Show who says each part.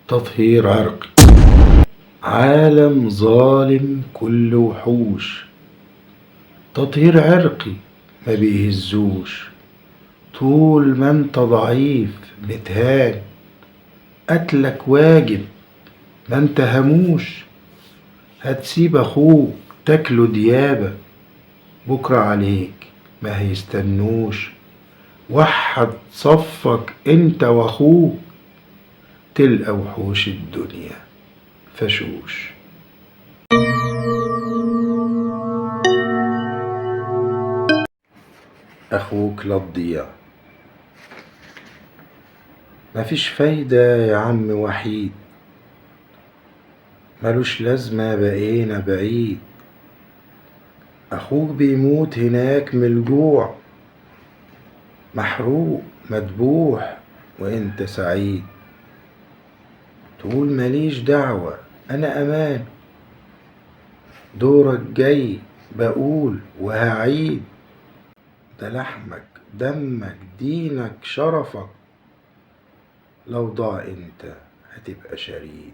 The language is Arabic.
Speaker 1: تطهير عرقي. عالم ظالم كله وحوش، تطهير عرقي ما بيهزوش. طول ما انت ضعيف متهان، قتلك واجب ما انت هموش. هتسيب اخوك تاكله ديابة، بكرة عليك ما هيستنوش. وحد صفك انت واخوك، تلقى وحوش الدنيا فشوش. اخوك لا تضيع، مفيش فايدة يا عم وحيد، ملوش لازمة بقينا بعيد. اخوك بيموت هناك من الجوع، محروق مدبوح وانت سعيد. تقول ماليش دعوة انا امان، دورك جاي بقول وهعيد. ده لحمك دمك دينك شرفك، لو ضاع انت هتبقى شريد.